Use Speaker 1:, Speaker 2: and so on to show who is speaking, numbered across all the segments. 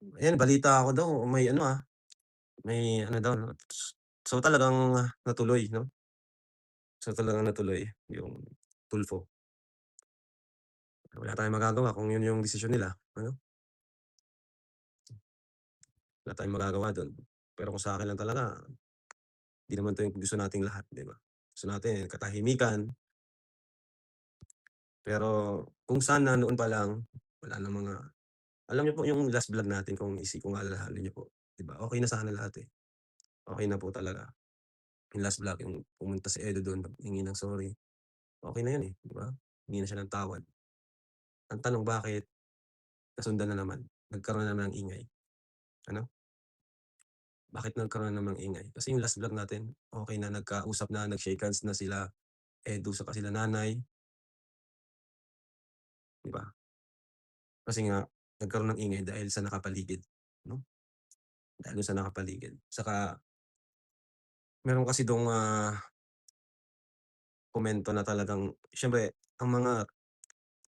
Speaker 1: Ayan balita ako daw may ano, may ano daw 'no, so talagang natuloy 'no? So talagang natuloy yung Tulfo. Wala tayong magagawa kung yun yung desisyon nila ano, wala tayong magagawa dun. Pero kung sa'kin lang talaga, di naman 'to yung gusto nating lahat, 'di ba? Gusto natin katahimikan, pero kung sana noon pa lang wala ng mga alam niyo po yung last vlog natin kung aalalahanin niyo po, 'di ba, okey na sana lahat, eh. Okey na po talaga. Yung last vlog yung pumunta si Edo dun naghingi ng sorry, okey na yun, eh, 'di ba? Humingi na siya ng tawad. Ang tanong bakit nasundan na naman, nagkaroon na naman ng ingay, ano? Bakit nagkaroon na naman ng ingay? Kasi yung last vlog natin, okey na nagkausap na, nag-shake hands na sila Edu saka sila nanay, 'di ba? Kasi nga nagkaroon ng ingay dahil sa nakapaligid, 'no? Dahil dun sa nakapaligid. Saka meron kasi dong, komento na talagang siyempre ang mga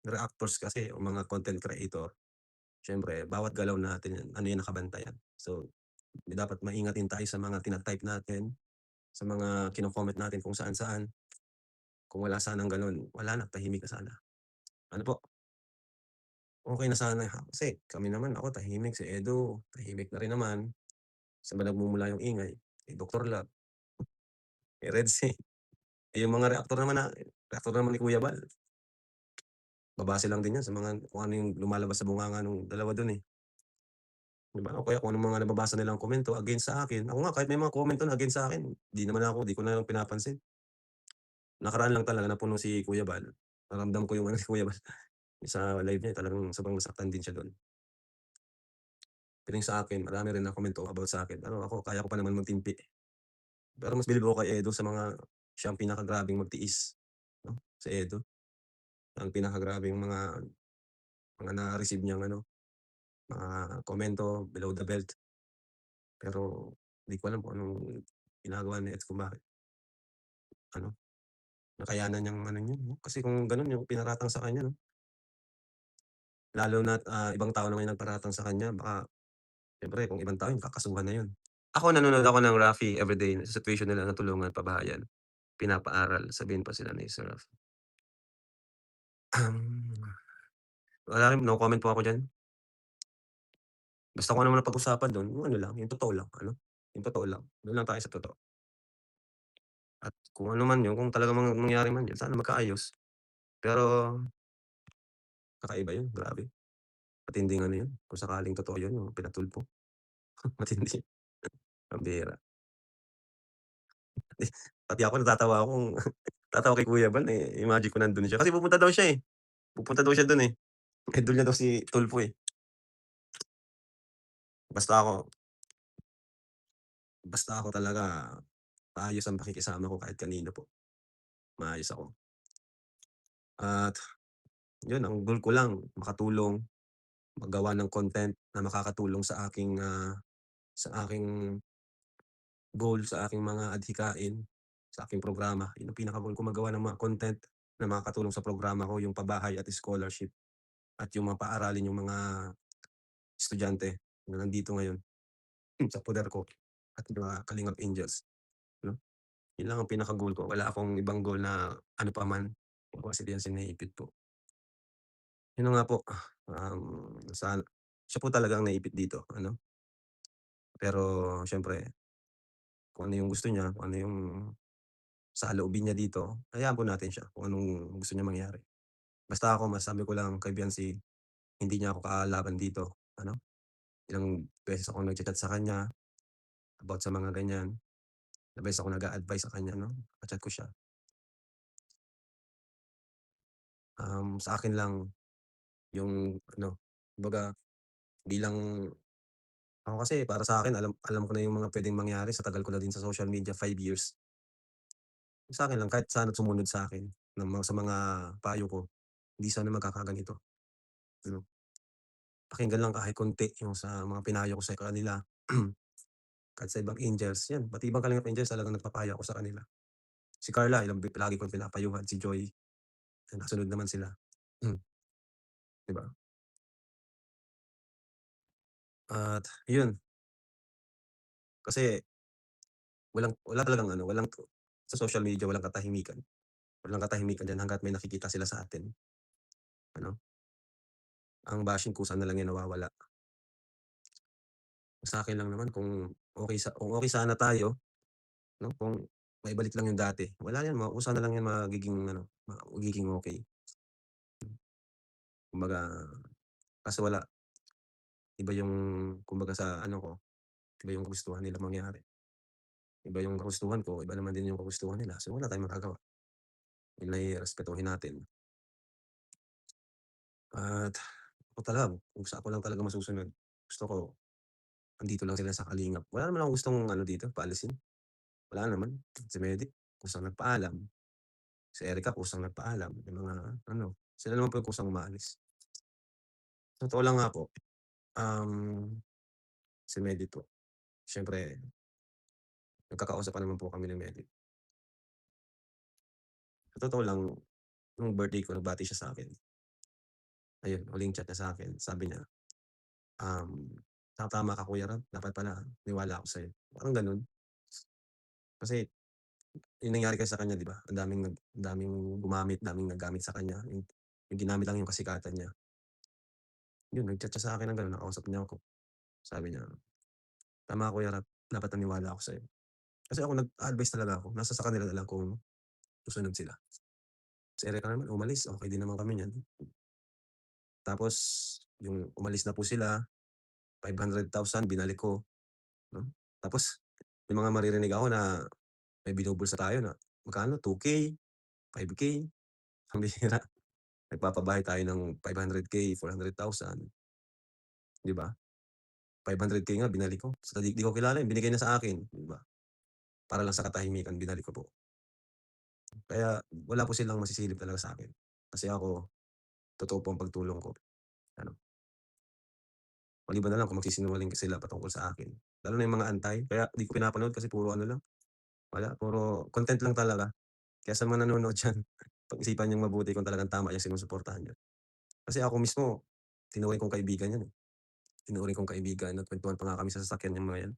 Speaker 1: reactors kasi o mga content creator, siyempre bawat galaw natin yan ano yan nakabantayan. So, dapat maingat din tayo sa mga tina-type natin, sa mga kino-comment natin kung saan-saan. Kung wala sanang gano'n, wala na, tahimik na sana. Ano po, okey na sana kasi kami naman, ako tahimik, si Edo tahimik na rin naman. Saan ba nagmumula yung ingay? Kay Doktor Love, kay Redsy. Eh, yung mga reaktor naman ni Kuya Bal, babase lang din yan sa mga kung ano yung lumalabas sa bunganga nung dalawa dun, eh, 'di ba? O kaya kung anong mga nababasa nilang komento against sa akin. Ako nga kahit may mga komento na against sa'kin, 'di ko na lang pinapansin. Nakaraan lang talaga napuno si Kuya Bal, naramdam ko yung ano ni Kuya Bal sa live niya talagang sobrang nasaktan din siya dun. Pero yung sa akin marami rin nagkomento about sa'kin, pero ako kaya ko pa naman magtimpi. Pero mas bilib ako kay Edo sa mga siya ang pinakagrabeng magtiis, 'no, si Edo. Ang pinakagrabeng mga na-receive niyang ano, mga komento below the belt. Pero di ko alam kung anong ginagawa ni Eds kung bakit ano, nakayanan niyang ano yun 'no, kasi kung gano'n yung pinaratang sa kanya 'no, lalo na't, ibang tao naman yung nagparatang sa kanya baka siyempre kung ibang tao yun kakasuhan na yun. Ako nanonood ako ng Raffy Everyday sa situation nila na tulungan, pabahayan, pinapaaral, sabihin pa sila ni Sir Raff. Um, Wala rin, no comment po ako diyan. Basta kung ano man ang pag-usapan dun, yung ano lang, yung totoo lang ano, yung totoo lang. Dun lang tayo sa totoo. At kung ano man yun, kung talagang mangyari man yun, sana magkaayos. Pero kakaiba yun, grabe. Matinding ano yun, kung sakaling totoo yun, yung pinatulpo, matindi. Pambihira. Pati ako natatawa akong natatawa kay Kuya Bal, na-imagine ko nandun siya. Kasi pupunta daw siya, eh. Pupunta daw siya dun, eh. Idol niya daw si Tulfo, eh. Basta ako basta ako talaga maayos ang pakikisama ko kahit kanino po, maayos ako. At yun, ang goal ko lang makatulong, maggawa ng content na makakatulong sa aking goal, sa aking mga adhikain, sa aking programa. Yun ang pinaka-goal ko, magawa ng mga content na makakatulong sa programa ko, yung pabahay at scholarship at yung paaralin yung mga estudyante na nandito ngayon sa poder ko at mga Kalingap Angels, 'no? Yun lang ang pinaka-goal ko, wala akong ibang goal na ano pa man, kasi diyan sinaipit po. Yun na nga po, siya po talaga ang naipit dito ano, pero siyempre kung ano yung gusto niya, kung ano yung saloobin niya dito, hayaan po natin siya kung anong gusto niyang mangyari. Basta ako masasabi ko lang kay Viancy, hindi niya ako kaalaban dito, ano. Ilang beses akong nagcha-chat sa kanya about sa mga ganyan, ilang beses akong nag-a-advice sa kanya 'no, ka-chat ko siya. Sa akin lang yung ano, kumbaga bilang ako kasi para sa'kin alam alam ko na yung mga puwedeng mangyari sa tagal ko na din sa social media, 5 years. Sa'kin lang kahit sana sumunod sa'kin sa mga payo ko, hindi sana magkakaganito, ano. Pakinggan lang kahit konti yung sa mga pinayo ko sa kanila. Kahit sa ibang angels, 'yan pati ibang Kalingap Angels talagang nagpapayo ako sa kanila. Si Carla lagi kong pinapayuhan, si Joy, nasunod naman sila. Hmm, 'di ba? At yun, kasi wala talagang ano, sa social media walang katahimikan. Walang katahimikan diyan hangga't may nakikita sila sa atin, ano. Ang bashing kusa na lang yan nawawala. Sa'kin lang naman kung okey sana tayo 'no, kung maibalik lang yung dati, wala yan kusa na lang yan magiging okey. Kumbaga kaso wala, iba yung kumbaga sa ano ko, iba yung kagustuhan nila mangyari. Iba yung kagustuhan ko, iba naman din yung kagustuhan nila, so wala tayong magagawa. Yun ay respetuhin natin at ako talaga kung saan ko lang talaga masusunod, gusto ko andito lang sila sa kalingap. Wala naman akong gustong ano dito paalisin, wala naman. Si Medi kusang nagpaalam, si Erica kusang nagpaalam, yung mga ano, sila naman po yung kusang umaalis. Sa totoo lang nga po, um, si Medi po, siyempre nagkakausap pa naman po kami ni Medi. Sa totoo lang, nung birthday ko nagbati siya sa'kin, ayun huling chat niya sa'kin sabi niya, um, "Tama ka Kuya Ram, dapat pala maniwala ako sa'yo." Parang gano'n. Kasi yung nangyari kasi sa kanya 'di ba, ang daming daming naggamit sa kanya, yung ginamit lang yung kasikatan niya. Yun nag-chat siya sa'kin ng gano'n, nakausap niya ako, sabi niya, "Tama ka Kuya Ram, dapat naniwala ako sa'yo." Kasi ako nag-a-advice talaga ako, nasa sa kanila na lang kung susunod sila. Si Erica naman umalis, okey din naman kami niyan. Tapos yung umalis na po sila, 500,000 binalik ko 'no. Tapos may mga maririnig ako na may binubulsa tayo na magkano 2K, 5K, ang bihira. Nagpapabahay tayo ng 500K, 400,000, 'di ba? 500K nga binalik ko, sa di ko kilala yun, binigay niya sa akin, 'di ba? Para lang sa katahimikan binalik ko po. Kaya wala po silang masisilip talaga sa'kin. Kasi ako, totoo po ang pagtulong ko, ano. Maliban na lang kung magsisinungaling sila patungkol sa akin. Lalo na yung mga antay, kaya di ko pinapanood kasi puro ano lang, wala, puro content lang talaga. Kaya sa mga nanonood diyan, pag-isipan niyong mabuti kung talagang tama yung sinusuportahan niyo. Kasi ako mismo, tinuring kong kaibigan 'yan, eh. Tinuring kong kaibigan, nagkwentuhan pa nga kami sa sasakyan yung mga 'yan.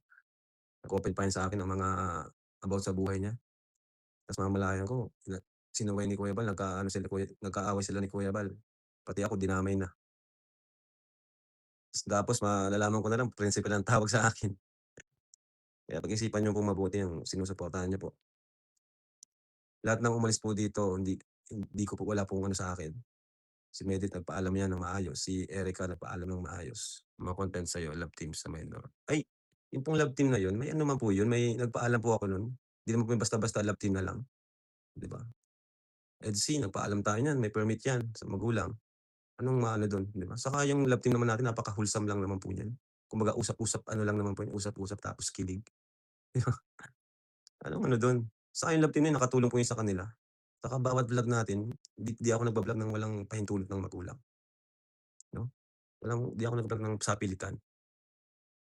Speaker 1: Nag-open pa 'yan sa akin ng mga about sa buhay niya. Ta's namamalayan ko sinaway ni Kuya Bal, nagkaaway sila ni Kuya Bal. Pati ako dinamay na. Tapos malalaman ko na lang prinsipe ang tawag sa akin. Kaya pag-isipan niyo pong mabuti ang sinusuportahan niyo po. Lahat ng umalis po dito hindi ko po wala pong ano sa akin. Si Medit nagpaalam yan ng maayos, si Erica nagpaalam ng maayos. Mga content sa'yo, love team sa minor. Ay, yung pong love team na yun, may ano naman po yun, may nagpaalam po ako nun. Hindi naman po yung basta-basta love team na lang, 'di ba? EDC nagpaalam tayo niyan, may permit yan sa magulang. Anong maano dun, 'di ba? Saka yung love team naman natin napaka-wholesome lang naman po niyan. Kumbaga usap-usap ano lang naman po yun, usap-usap tapos kilig, 'di ba? Anong ano dun? Saka yung love team na yun nakatulong po yun sa kanila. Saka bawat vlog natin, di ako nagba-vlog ng walang pahintulot ng magulang, 'no? 'Di ako nag-vlog ng sapilitan.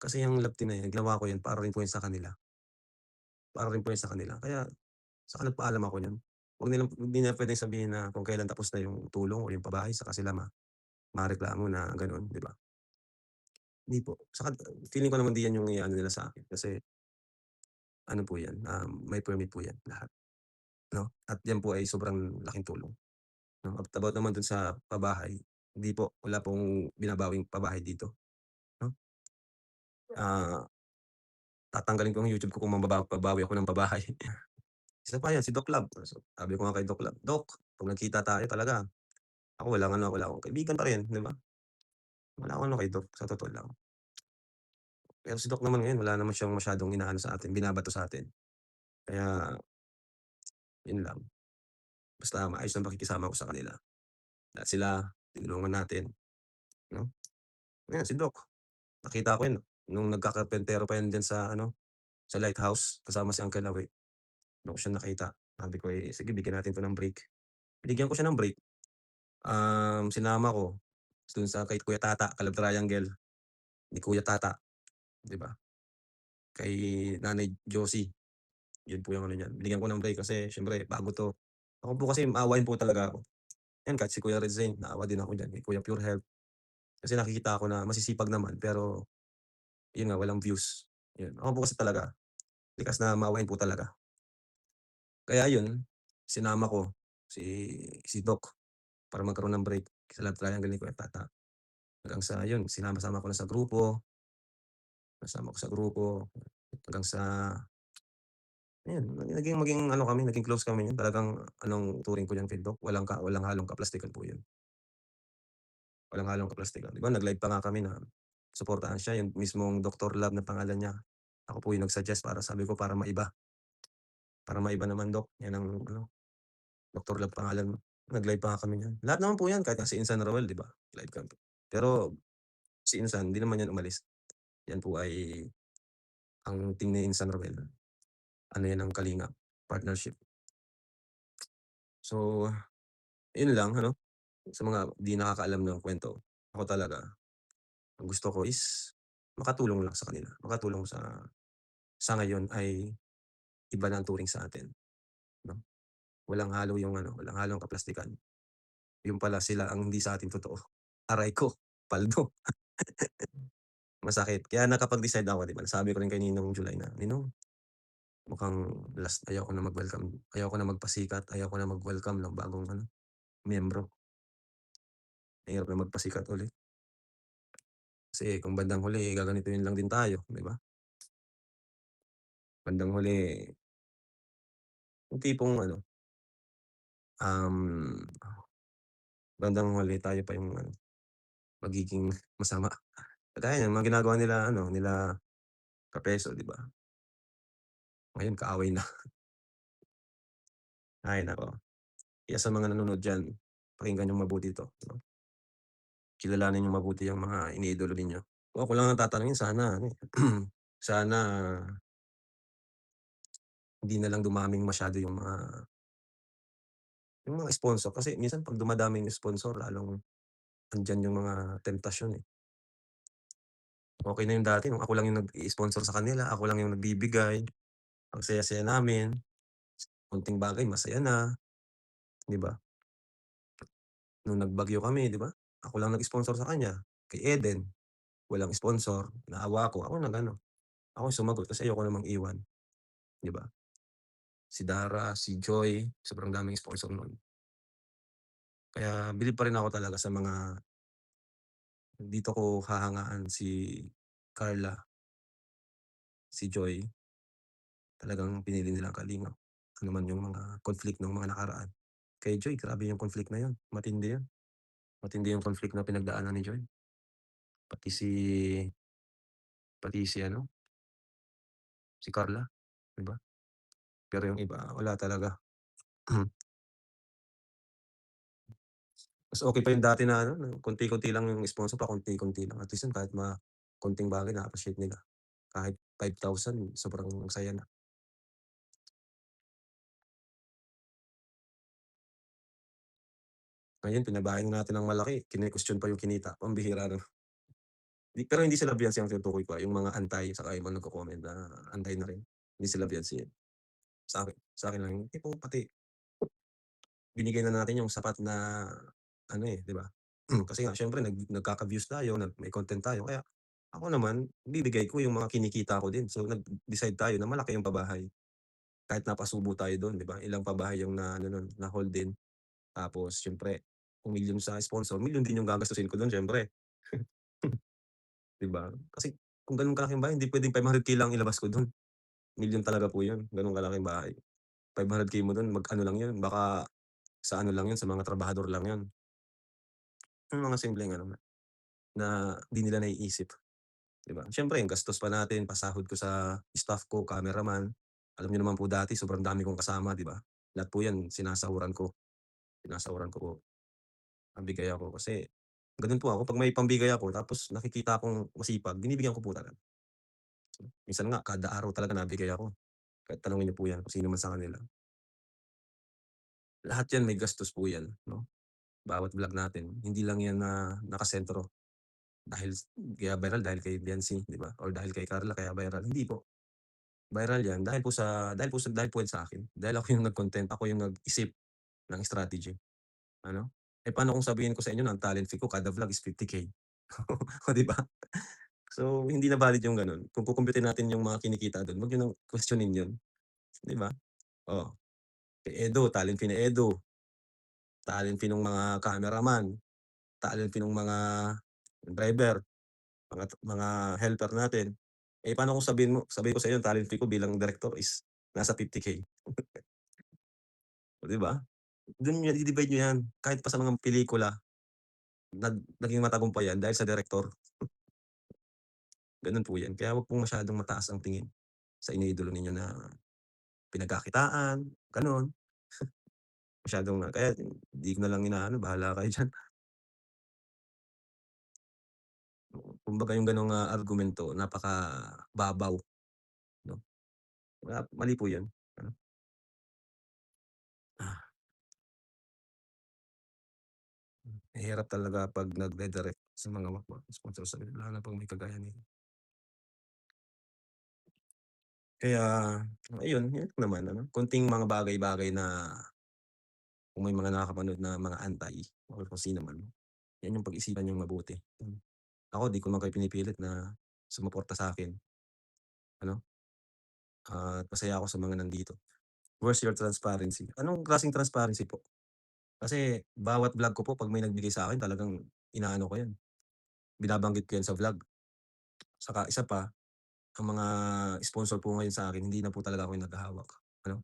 Speaker 1: Kasi yung love team na yun, ginawa ko yun para rin po yun sa kanila, para rin po yun sa kanila. Kaya saka nagpaalam ako niyan. Hindi nila puwedeng sabihin na kung kailan tapos na yung tulong o yung pabahay saka sila mareklamo na gano'n, 'di ba? Hindi po. Saka feeling ko naman di yan yung i-aano nila sa'kin kasi ano po yan, may permit po yan lahat, 'no? At yan po ay sobrang laking tulong, 'no? At about naman dun sa pabahay, hindi po, wala pong binabawing pabahay dito, 'no? Ah, tatanggalin ko ang YouTube ko kung babawi ako ng pabahay. Isa pa yan si Doc Love, sabi ko nga kay Doc Love, "Doc, 'pag nagkita tayo talaga ako wala akong kaibigan pa rin," 'di ba? Wala akong ano kay Doc, sa totoo lang. Pero si Doc naman ngayon wala naman siyang masyadong inaano sa atin, binabato sa atin. Kaya yun lang, basta maayos ang pakikisama ko sa kanila. Lahat sila tinulungan natin, 'no? Ayan si Doc, nakita ko yun nung nagkakarpentero pa yan diyan sa ano, sa lighthouse kasama si Uncle Awe. Dun ko siya nakita. Sabi ko, eh, sige bigyan natin 'to ng break. Binigyan ko siya ng break, sinama ko dun sa kay Kuya Tata, Kalab Triangle ni Kuya Tata, 'di ba? Kay Nanay Josie, yun po yung ano niyan. Binigyan ko ng break kasi siyempre bago 'to. Ako po kasi maawain po talaga ako. Yan kahit si Kuya Red Zane naawa din ako diyan, kay Kuya Pure Health. Kasi nakikita ko na masisipag naman pero yun nga walang views, yun. Ako po kasi talaga likas na maawain po talaga. Kaya yun, sinama ko si Doc para magkaroon ng break sa love triangle ni Kuya Tata. Hanggang sa yun, sinama-sama ko na sa grupo, nasama ko sa grupo hanggang sa ayun, maging ano kami, naging close kami niyan. Talagang anong turing ko diyan kay Doc, walang halong kaplastikan po yun. Walang halong kaplastikan. 'Di ba nag-live pa nga kami na suportahan siya, yung mismong Doktor Love na pangalan niya. Ako po yung nag-suggest para sabi ko para maiba naman Doc, yan ang ano, Doktor Love pangalan mo. Nag-live pa nga kami niyan. Lahat naman po yan kahit nga si Insan Roel 'di ba, live kami. Pero si Insan hindi naman yan umalis. Yan po ay ang team ni Insan Roel, ano yan ng Kalingap, partnership. So, yun lang ano, sa mga 'di nakakaalam ng kuwento, ako talaga ang gusto ko is makatulong lang sa kanila, makatulong sa ngayon ay iba na ang turing sa atin 'no. Walang halo yung ano, walang halong kaplastikan. Yun pala sila ang hindi sa atin totoo. Aray ko, paldo, masakit. Kaya nakapag-decide ako 'di ba, nasabi ko rin kay Ninong July na, "Ninong, mukhang last ayoko na mag-welcome, ayoko na magpasikat, ayoko na mag-welcome ng bagong ano, miyembro. Mahirap na magpasikat ulit. Kasi kung bandang huli gaganituhin lang din tayo, 'di ba? Bandang huli yung tipong ano, um, bandang huli tayo pa yung ano, magiging masama." Kagaya ng mga ginagawa nila ano, nila Kapeso 'di ba? Ngayon kaaway na. Ay naku, kaya sa mga nanonood diyan, pakinggan niyong mabuti 'to 'no, kilalanin niyong mabuti yung mga iniidolo ninyo. Kung ako lang ang tatanungin sana ano, eh, sana hindi na lang dumaming masyado yung mga sponsor kasi minsan 'pag dumadami yung sponsor lalong andiyan yung mga temptasyon, eh. Okey na yung dati nung ako lang yung nag-i-sponsor sa kanila, ako lang yung nagbibigay, ang saya-saya namin, konting bagay masaya na, 'di ba? Nung nagbagyo kami 'di ba, ako lang nag-sponsor sa kanya, kay Eden, walang sponsor, naawa ako nag-ano, ako yung sumagot kasi ayoko namang iwan, 'di ba? Si Dara, si Joy, sobrang daming sponsor nun. Kaya bilib pa rin ako talaga sa mga dito ko hahangaan si Carla, si Joy, talagang pinili nilang kalingap. Ano man yung mga conflict nung mga nakaraan. Kay Joy grabe yung conflict na yun, matindi yun. Matindi yung conflict na pinagdaanan ni Joy. Pati si pati si ano, si Carla, 'di ba? Pero yung iba wala talaga. Mas okey pa yung dati na ano, na konti-konti lang yung sponsor, pakonti-konti lang. At least yun kahit konting bagay na-appreciate nila. Kahit 5,000 sobrang saya na. Ngayon pinabain natin ng malaki, kine-question pa yung kinita, pambihira na. Pero hindi sila biyanse ang tinutukoy ko, yung mga antay saka yung mga nagko-comment na antay na rin. Hindi sila biyanse. Sa'kin lang yung tipong pati binigay na natin yung sapat na ano, eh, 'di ba? Kasi nga siyempre nagkaka-views tayo, may content tayo kaya ako naman ibibigay ko yung mga kinikita ko din. So nag-decide tayo na malaki yung pabahay. Kahit napasubo tayo dun 'di ba, ilang pabahay yung na ano nun, na-hold din. Tapos siyempre kung milyon sa sponsor, milyon din yung gagastusin ko dun siyempre, 'di ba? Kasi kung ganun kalaking bahay hindi puwedeng 500K lang ilabas ko dun, milyon talaga po yun, ganun kalaking bahay. 500K mo dun mag-ano lang yun, baka sa ano lang yun, sa mga trabahador lang yun. Yung mga simpleng ano na di nila naiisip, 'di ba? Siyempre yung gastos pa natin, pasahod ko sa staff ko, cameraman. Alam niyo naman po dati sobrang dami kong kasama, 'di ba? Lahat po 'yan sinasahuran ko po, nabigay ako kasi gano'n po ako 'pag may pambigay ako tapos nakikita kong masipag, binibigyan ko po talaga. Minsan nga kada araw talaga nabigay ako, kahit tanungin niyo po 'yan kung sino man sa kanila. Lahat 'yan may gastos po 'yan, 'no? Bawat vlog natin, hindi lang 'yan na nakasentro dahil kaya viral dahil kay Biancy, 'di ba? Or dahil kay Carla kaya viral, hindi po. Viral 'yan dahil po 'yan sa'kin. Dahil ako yung nag-content, ako yung nag-isip ng strategy, ano? Eh, paano kung sabihin ko sa inyo na ang talent fee ko kada vlog is 50K, oh, 'di ba? So, hindi na valid yung gano'n. Kung kukumpitin natin yung mga kinikita do'n, wag niyo ng questionin 'yun, 'di ba? Oh, kay Edo, talent fee ni Edo, talent fee nung mga cameraman, talent fee nung mga driver, mga helper natin. Eh, paano kung sabihin ko sa inyo talent fee ko bilang direktor is nasa 50K, oh, 'di ba? Do'n niyo i-divide niyo 'yan, kahit pa sa mga pelikula naging matagumpay 'yan dahil sa direktor, gano'n po 'yan. Kaya wag pong masyadong mataas ang tingin sa iniidolo ninyo na pinagkakitaan, gano'n. Masyadong kaya di ko na lang inaano, bahala kayo diyan. Kumbaga yung gano'ng, argumento napakababaw, 'no? Mali po 'yun, ano. Ah, Mahirap talaga 'pag nagre-direct sa mga sponsor sa lalo na 'pag may kagaya nito. Kaya ayun, 'yun lang naman ano, konting mga bagay-bagay na kung may mga nakakapanood na mga anti or kung sino man, 'yan yung pag-isipan niyong mabuti. Ako di ko naman kayo pinipilit na sumuporta sa'kin, ano, at masaya ako sa mga nandito. Where's your transparency? Anong klaseng transparency po? Kasi bawat vlog ko po 'pag may nagbigay sa'kin talagang inaano ko 'yan, binabanggit ko 'yan sa vlog. Saka isa pa, ang mga sponsor po ngayon sa'kin hindi na po talaga ako yung naghahawak, ano.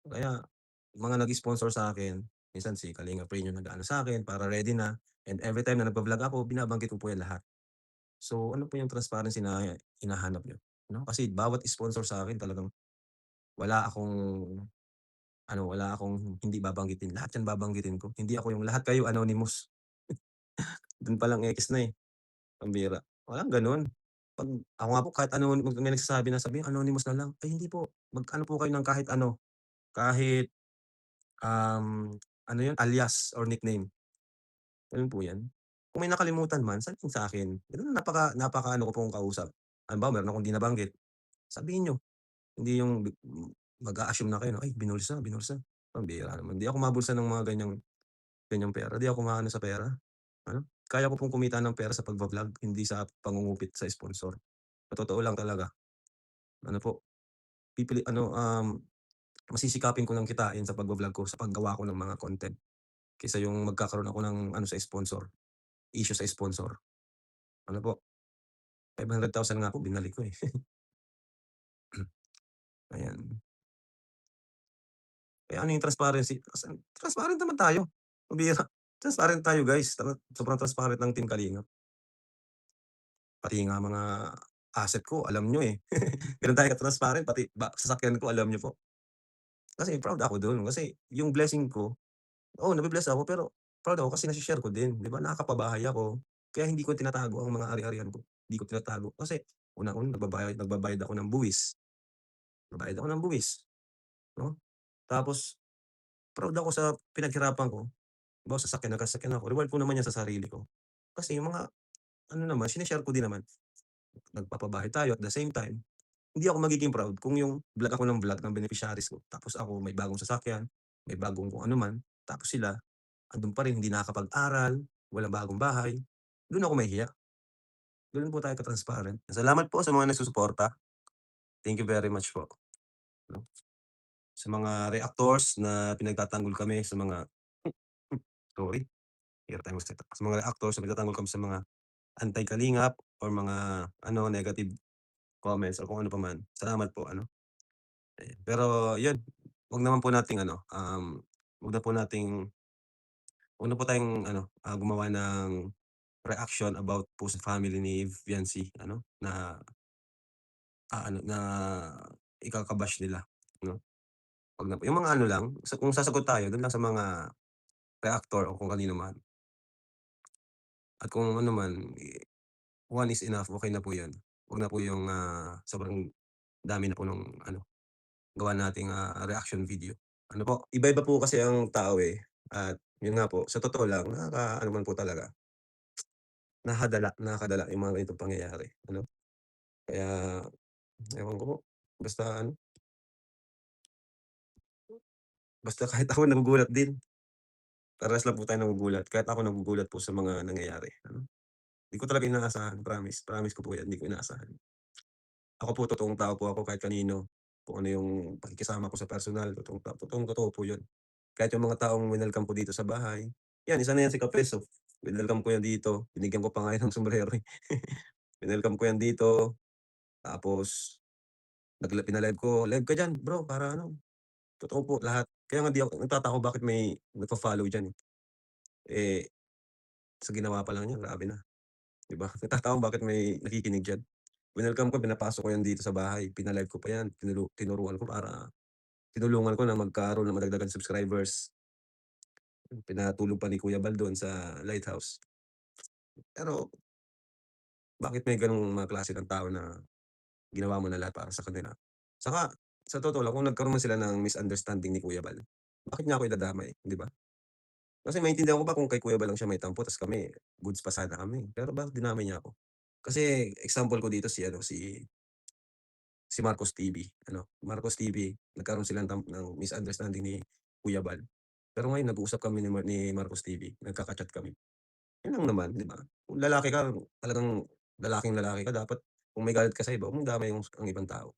Speaker 1: Kaya mga nag-sponsor sa'kin, minsan si Kalingap Rain yung nag-aano sa'kin para ready na, and everytime na nagba-vlog ako binabanggit ko po 'yan lahat. So, ano po yung transparency na hinahanap niyo, 'no? Kasi bawat sponsor sa'kin talagang wala akong wala akong hindi babanggitin, lahat 'yan babanggitin ko. Hindi ako yung lahat kayo anonymous, dun palang ekis na, eh, pambira. Walang gano'n. 'Pag ako nga po kahit ano may nagsasabi na sabihin anonymous na lang, ay hindi po, mag-ano po kayo ng kahit ano, kahit, ano 'yun, alias or nickname, gano'n po 'yan. Kung may nakalimutan man sabihin sa'kin, gano'n napakaano ko pong kausap. Halimbawa meron akong 'di nabanggit, sabihin niyo, hindi yung mag-a-assume na kayo na, "Ay binulsa, binulsa." Pambira naman, 'di ako mabulsa ng mga ganyang pera, 'di ako maano sa pera, ano. Kaya ko pong kumita ng pera sa pagvo-vlog, hindi sa pangungupit sa sponsor. Sa totoo lang talaga, ano po, masisikapin ko lang kitain sa pagvo-vlog ko, sa paggawa ko ng mga content, kaysa yung magkakaroon ako ng ano sa sponsor, issue sa sponsor. Ano po, 500,000 nga po binalik ko, eh. Ayan. Kaya ano yung transparency, transparent naman tayo, pambira. Transparent tayo guys, sobrang transparent ng Team Kalingap. Pati nga mga asset ko alam niyo, eh. Gano'n tayo ka-transparent, pati sasakyan ko alam niyo po. Kasi proud ako dun, kasi yung blessing ko, oo, nabe-bless ako, pero proud ako kasi nashi-share ko din, 'di ba, nakakapabahay ako. Kaya hindi ko tinatago ang mga ari-arian ko, hindi ko tinatago kasi unang-una nagbabayad ako ng buwis, nagbabayad ako ng buwis, 'no. Tapos proud ako sa pinaghirapan ko. Halimbawa nagkasakyan ako, reward ko naman 'yan sa sarili ko. Kasi yung mga ano naman, shine-share ko din naman. Nagpapabahay tayo at the same time, hindi ako magiging proud kung yung vlog ako ng vlog ng beneficiaries ko, tapos ako may bagong sasakyan, may bagong kung ano man, tapos sila andun pa rin hindi nakakapag-aral, walang bagong bahay, dun ako mahihiya. Ganun po tayo ka-transparent. Salamat po sa mga nagsusuporta. Thank you very much po, 'no. Sa mga reactors na pinagtatanggol kami sa mga sorry, hirap tayong magsalita. Sa mga reactors na pinagtatanggol kami sa mga anti-kalingap or mga negative comments or kung ano pa man, salamat po ano. Pero yun, wag naman po nating wag na po nating wag na po tayong gumawa ng reaction about po sa family ni Viancy na na ikaka-bash nila, 'no? Wag na po yung mga ano lang, kung sasagot tayo dun lang sa mga reactor o kung kanino man. At kung ano man, one is enough, okey na po yun. Wag na po yung, sobrang dami na po nung gawa nating, reaction video. Ano po, iba-iba po kasi ang tao, eh, at yun nga po, sa totoo lang nakakaano man po talaga, nakakadala yung mga ganitong pangyayari, ano. Kaya ewan ko po, basta basta kahit ako nagugulat din. Parehas lang po tayo nagugulat, kahit ako nagugulat po sa mga nangyayari, ano. Di ko talaga inaasahan, promise, promise ko po 'yan, di ko inaasahan. Ako po totoong tao po ako kahit kanino, kung ano yung pakikisama ko sa personal, totoong-totoo po 'yun. Kahit yung mga taong winelcome ko dito sa bahay, 'yan isa na 'yan si Kapeso, winelcome ko 'yan dito, binigyan ko pa nga 'yan ng sombrero, eh. Winelcome ko 'yan dito, tapos pina-live ko, "Live ka diyan bro para ano." Totoo po lahat. Kaya nga di ako nagtataka ako bakit may nagfo-follow diyan, eh. Eh, sa ginawa pa lang niya grabe na, 'di ba? Nagtataka ako bakit may nakikinig diyan. Winelcome ko, pinapasok ko 'yan dito sa bahay, pina-live ko pa 'yan, tinuruan ko para tinulungan ko na magkaroon ng madagdagan subscribers. Pinatulong pa ni Kuya Bal do'n sa Lighthouse. Pero bakit may gano'ng mga klase ng tao na ginawa mo na lahat para sa kanila? Saka sa totoo lang kung nagkaroon man sila ng misunderstanding ni Kuya Bal, bakit niya ako idadamay, 'di ba? Kasi maintindihan ko pa kung kay Kuya Bal lang siya may tampo ta's kami goods pa sana kami, pero bakit dinamay niya ako? Kasi example ko dito si Marcos TV, ano, Marcos TV nagkaroon sila ng misunderstanding ni Kuya Bal. Pero ngayon nag-uusap kami ni Marcos TV, nagkaka-chat kami. Yun lang naman, 'di ba? Kung lalaki ka, talagang lalaking-lalaki ka dapat kung may galit ka sa iba, huwag mong damay ang ibang tao.